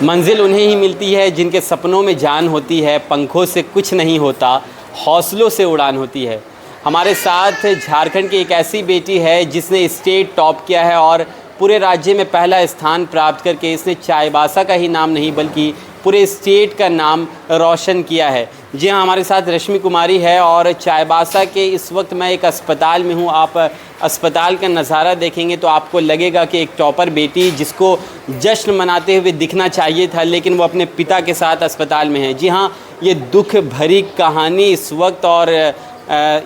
मंजिल उन्हें ही मिलती है जिनके सपनों में जान होती है, पंखों से कुछ नहीं होता, हौसलों से उड़ान होती है। हमारे साथ झारखंड की एक ऐसी बेटी है जिसने स्टेट टॉप किया है और पूरे राज्य में पहला स्थान प्राप्त करके इसने चाईबासा का ही नाम नहीं बल्कि पूरे स्टेट का नाम रोशन किया है। जी हाँ, हमारे साथ रश्मि कुमारी है और चाईबासा के इस वक्त मैं एक अस्पताल में हूँ। आप अस्पताल का नज़ारा देखेंगे तो आपको लगेगा कि एक टॉपर बेटी जिसको जश्न मनाते हुए दिखना चाहिए था, लेकिन वो अपने पिता के साथ अस्पताल में है। जी हाँ, ये दुख भरी कहानी इस वक्त और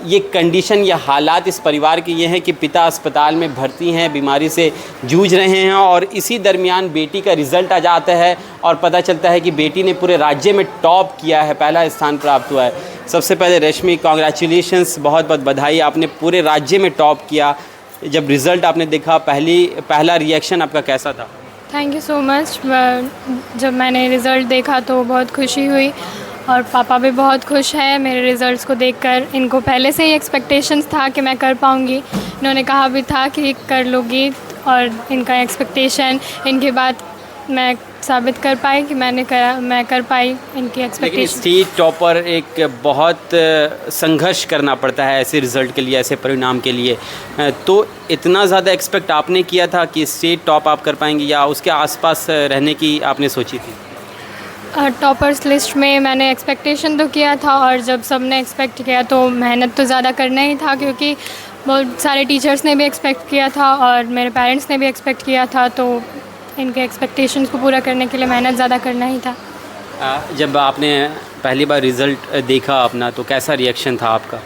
ये कंडीशन, ये हालात इस परिवार के ये हैं कि पिता अस्पताल में भर्ती हैं, बीमारी से जूझ रहे हैं और इसी दरमियान बेटी का रिज़ल्ट आ जाता है और पता चलता है कि बेटी ने पूरे राज्य में टॉप किया है, पहला स्थान प्राप्त हुआ है। सबसे पहले रश्मि, कॉन्ग्रेचुलेशंस, बहुत बहुत बधाई, आपने पूरे राज्य में टॉप किया। जब रिज़ल्ट आपने देखा, पहला रिएक्शन आपका कैसा था? Thank you so much. जब मैंने रिज़ल्ट देखा तो बहुत खुशी हुई और पापा भी बहुत खुश हैं मेरे रिज़ल्ट्स को देखकर। इनको पहले से ही एक्सपेक्टेशंस था कि मैं कर पाऊँगी, इन्होंने कहा भी था कि कर लूँगी और इनका एक्सपेक्टेशन, इनके बाद मैं साबित कर पाई कि मैं कर पाई इनकी एक्सपेक्टेशन। लेकिन स्टेट टॉपर एक बहुत संघर्ष करना पड़ता है ऐसे रिज़ल्ट के लिए, ऐसे परिणाम के लिए। तो इतना ज़्यादा एक्सपेक्ट आपने किया था कि स्टेट टॉप आप कर पाएंगी या उसके आसपास रहने की आपने सोची थी? टॉपर्स लिस्ट में मैंने एक्सपेक्टेशन तो किया था और जब सब ने एक्सपेक्ट किया तो मेहनत तो ज़्यादा करना ही था, क्योंकि बहुत सारे टीचर्स ने भी एक्सपेक्ट किया था और मेरे पेरेंट्स ने भी एक्सपेक्ट किया था, तो इनके एक्सपेक्टेशंस को पूरा करने के लिए मेहनत ज़्यादा करना ही था। जब आपने पहली बार रिज़ल्ट देखा अपना तो कैसा रिएक्शन था आपका?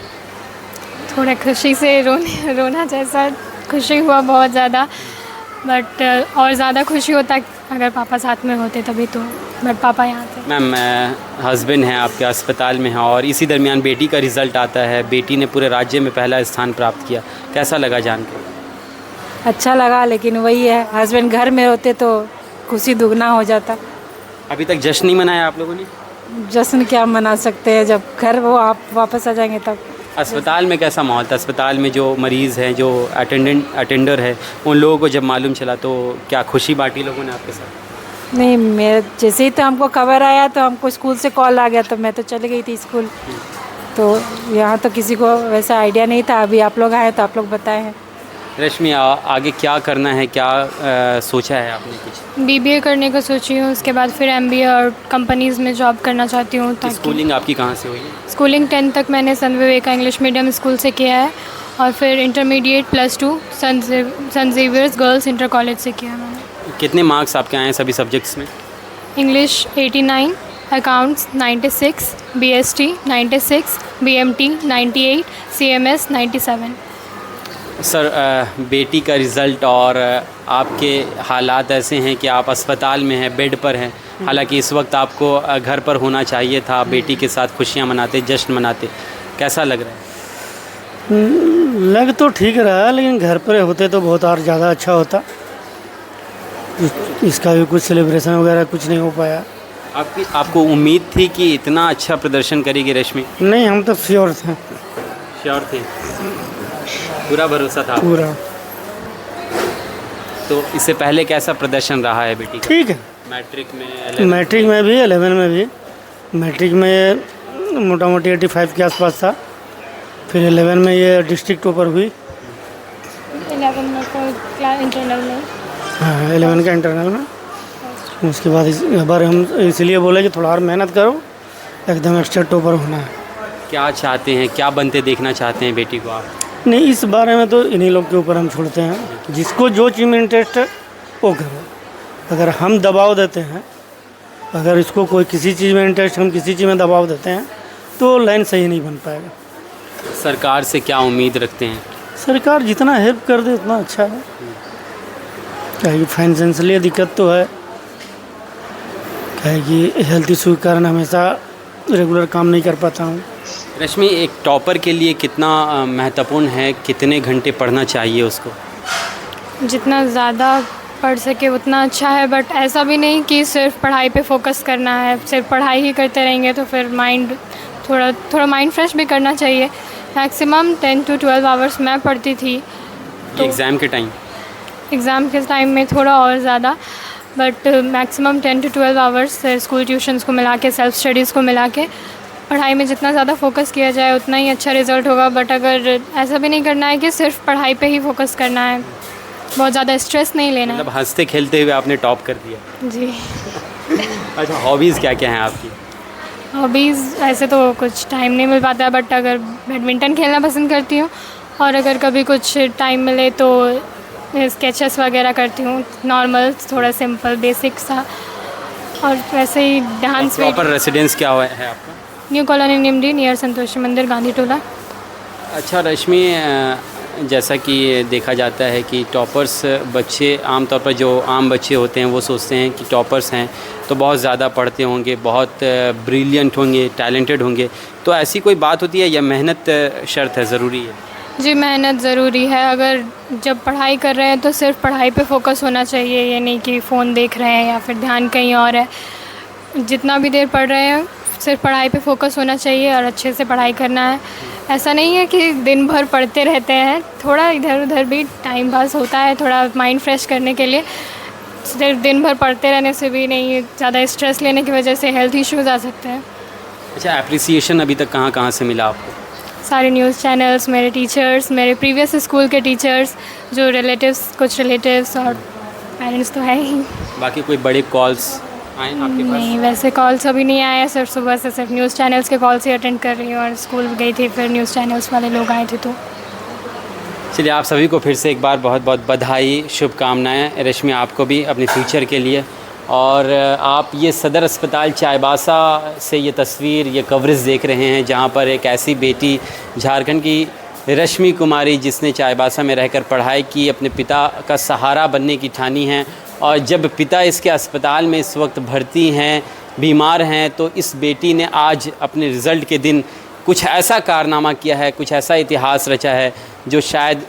थोड़ा खुशी से रोना जैसा, खुशी हुआ बहुत ज़्यादा, बट और ज़्यादा खुशी होता अगर पापा साथ में होते तभी तो, बट पापा यहाँ थे। मैम, हस्बैंड हैं आपके, अस्पताल में हैं और इसी दरमियान बेटी का रिज़ल्ट आता है, बेटी ने पूरे राज्य में पहला स्थान प्राप्त किया, कैसा लगा जानकर? अच्छा लगा, लेकिन वही है, हस्बैंड घर में होते तो खुशी दुगना हो जाता। अभी तक जश्न नहीं मनाया आप लोगों ने? जश्न क्या मना सकते हैं, जब घर वो आप वापस आ जाएंगे तब। अस्पताल में कैसा माहौल था? अस्पताल में जो मरीज़ हैं, जो अटेंडर है, उन लोगों को जब मालूम चला तो क्या खुशी बांटी लोगों ने आपके साथ? नहीं, मेरे जैसे ही तो हमको खबर आया तो हमको स्कूल से कॉल आ गया तो मैं तो चली गई थी स्कूल। तो यहाँ तो किसी को वैसा आइडिया नहीं था, अभी आप लोग आए तो आप लोग बताए हैं। रश्मि, आगे क्या करना है, क्या सोचा है आपने कुछ? BBA करने का सोची हूँ, उसके बाद फिर MBA और कंपनीज़ में जॉब करना चाहती हूँ। स्कूलिंग आपकी कहाँ से हुई है? स्कूलिंग 10th तक मैंने सन विवेका इंग्लिश मीडियम स्कूल से किया है और फिर इंटरमीडिएट +2 सन ज़ेवियर्स गर्ल्स इंटर कॉलेज से किया है मैंने। कितने मार्क्स आपके आए हैं सभी सब्जेक्ट्स में? English 89, accounts 96, BST 96, BMT 98, CMS 97। Sir, बेटी का रिज़ल्ट और आपके हालात ऐसे हैं कि आप अस्पताल में हैं, बेड पर हैं, हालांकि इस वक्त आपको घर पर होना चाहिए था, बेटी के साथ खुशियां मनाते, जश्न मनाते, कैसा लग रहा है? लग तो ठीक रहा, लेकिन घर पर होते तो बहुत और ज़्यादा अच्छा होता। इसका भी कुछ सेलिब्रेशन वगैरह कुछ नहीं हो पाया। आपको उम्मीद थी कि इतना अच्छा प्रदर्शन करेगी रश्मि? नहीं, हम तो श्योर थे। श्योर थे? पूरा भरोसा था? पूरा। तो इससे पहले कैसा प्रदर्शन रहा है बेटी का? ठीक है। मैट्रिक में भी, 11 में भी। मैट्रिक में मोटा मोटी 85 के आसपास था, फिर 11 में ये डिस्ट्रिक्ट टॉपर हुई। 11 में इंटरनल में, हाँ 11 का इंटरनल में। उसके बाद इस बार हम इसलिए बोले कि थोड़ा और मेहनत करो, एकदम एक्स्ट्रा टॉपर होना है। क्या चाहते हैं, क्या बनते देखना चाहते हैं बेटी को आप? नहीं, इस बारे में तो इन्हीं लोग के ऊपर हम छोड़ते हैं, जिसको जो चीज़ में इंटरेस्ट है वो करो। अगर हम दबाव देते हैं, अगर इसको कोई किसी चीज़ में इंटरेस्ट, हम किसी चीज़ में दबाव देते हैं तो लाइन सही नहीं बन पाएगा। सरकार से क्या उम्मीद रखते हैं? सरकार जितना हेल्प कर दे उतना अच्छा है, क्या कि फाइनेंशियली दिक्कत तो है, क्या कि हेल्थ इशू के कारण हमेशा रेगुलर काम नहीं कर पाता हूँ। रश्मि, एक टॉपर के लिए कितना महत्वपूर्ण है, कितने घंटे पढ़ना चाहिए उसको? जितना ज़्यादा पढ़ सके उतना अच्छा है, बट ऐसा भी नहीं कि सिर्फ पढ़ाई पे फोकस करना है, सिर्फ पढ़ाई ही करते रहेंगे तो फिर माइंड थोड़ा माइंड फ्रेश भी करना चाहिए। मैक्सिमम 10 to 12 आवर्स मैं पढ़ती थी। तो एग्ज़ाम के टाइम में थोड़ा और ज़्यादा, but maximum 10 to 12 hours school tuitions को मिला के, सेल्फ स्टडीज़ को मिला के पढ़ाई में जितना ज़्यादा फोकस किया जाए उतना ही अच्छा रिज़ल्ट होगा। बट अगर ऐसा भी नहीं करना है कि सिर्फ पढ़ाई पे ही फोकस करना है, बहुत ज़्यादा स्ट्रेस नहीं लेना है। मतलब हंसते खेलते हुए आपने टॉप कर दिया। जी। अच्छा, हॉबीज़ क्या क्या हैं आपकी? हॉबीज़ ऐसे तो कुछ टाइम नहीं मिल पाता है, बट अगर बैडमिंटन खेलना पसंद करती हूँ, और अगर कभी कुछ टाइम मिले तो स्केचेस वगैरह करती हूँ, नॉर्मल, थोड़ा सिंपल बेसिक सा। और वैसे ही डांस। प्रॉपर रेसिडेंस क्या है आपका? न्यू कॉलोनी निम्डी, नियर संतोषी मंदिर, गांधी टोला। अच्छा रश्मि, जैसा कि देखा जाता है कि टॉपर्स बच्चे, आमतौर पर जो आम बच्चे होते हैं वो सोचते हैं कि टॉपर्स हैं तो बहुत ज़्यादा पढ़ते होंगे, बहुत ब्रिलियंट होंगे, टैलेंटेड होंगे। तो ऐसी कोई बात होती है या मेहनत शर्त है, ज़रूरी है? जी, मेहनत ज़रूरी है। अगर जब पढ़ाई कर रहे हैं तो सिर्फ पढ़ाई पे फोकस होना चाहिए, ये नहीं कि फ़ोन देख रहे हैं या फिर ध्यान कहीं और है। जितना भी देर पढ़ रहे हैं सिर्फ पढ़ाई पे फोकस होना चाहिए और अच्छे से पढ़ाई करना है। ऐसा नहीं है कि दिन भर पढ़ते रहते हैं, थोड़ा इधर उधर भी टाइम पास होता है, थोड़ा माइंड फ्रेश करने के लिए। सिर्फ दिन भर पढ़ते रहने से भी नहीं, ज़्यादा स्ट्रेस लेने की वजह से हेल्थ इश्यूज़ आ सकते हैं। अच्छा, एप्रिसिएशन अभी तक कहाँ कहाँ से मिला आपको? सारे न्यूज़ चैनल्स, मेरे टीचर्स, मेरे प्रीवियस स्कूल के टीचर्स, जो रिलेटिव्स, कुछ रिलेटिव्स और पेरेंट्स तो है ही। बाकी कोई बड़े कॉल्स आए आपके पास? नहीं, वैसे कॉल्स अभी नहीं आए हैं, सिर्फ सुबह से सिर्फ न्यूज़ चैनल्स के कॉल्स ही अटेंड कर रही हूँ, और स्कूल गई थी फिर न्यूज़ चैनल्स वाले लोग आए थे तो। चलिए, आप सभी को फिर से एक बार बहुत बहुत बधाई, शुभकामनाएं रश्मि, आपको भी अपने फ्यूचर के लिए। और आप ये सदर अस्पताल चाईबासा से ये तस्वीर, ये कवरेज देख रहे हैं जहाँ पर एक ऐसी बेटी, झारखंड की रश्मि कुमारी, जिसने चाईबासा में रहकर पढ़ाई की, अपने पिता का सहारा बनने की ठानी है। और जब पिता इसके अस्पताल में इस वक्त भर्ती हैं, बीमार हैं, तो इस बेटी ने आज अपने रिज़ल्ट के दिन कुछ ऐसा कारनामा किया है, कुछ ऐसा इतिहास रचा है जो शायद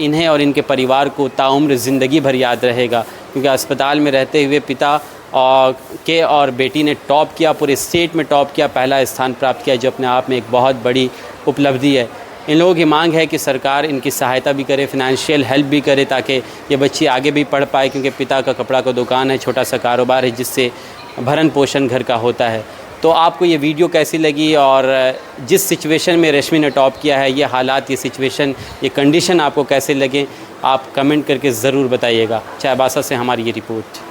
इन्हें और इनके परिवार को ताउम्र ज़िंदगी भर याद रहेगा। क्योंकि अस्पताल में रहते हुए पिता और बेटी ने टॉप किया, पूरे स्टेट में टॉप किया, पहला स्थान प्राप्त किया, जो अपने आप में एक बहुत बड़ी उपलब्धि है। इन लोगों की मांग है कि सरकार इनकी सहायता भी करे, फिनेंशियल हेल्प भी करे, ताकि ये बच्ची आगे भी पढ़ पाए। क्योंकि पिता का कपड़ा का दुकान है, छोटा सा कारोबार है, जिससे भरण पोषण घर का होता है। तो आपको ये वीडियो कैसी लगी, और जिस सिचुएशन में रश्मि ने टॉप किया है, ये हालात, ये सिचुएशन, ये कंडीशन आपको कैसे लगे, आप कमेंट करके ज़रूर बताइएगा। चाईबासा से हमारी ये रिपोर्ट।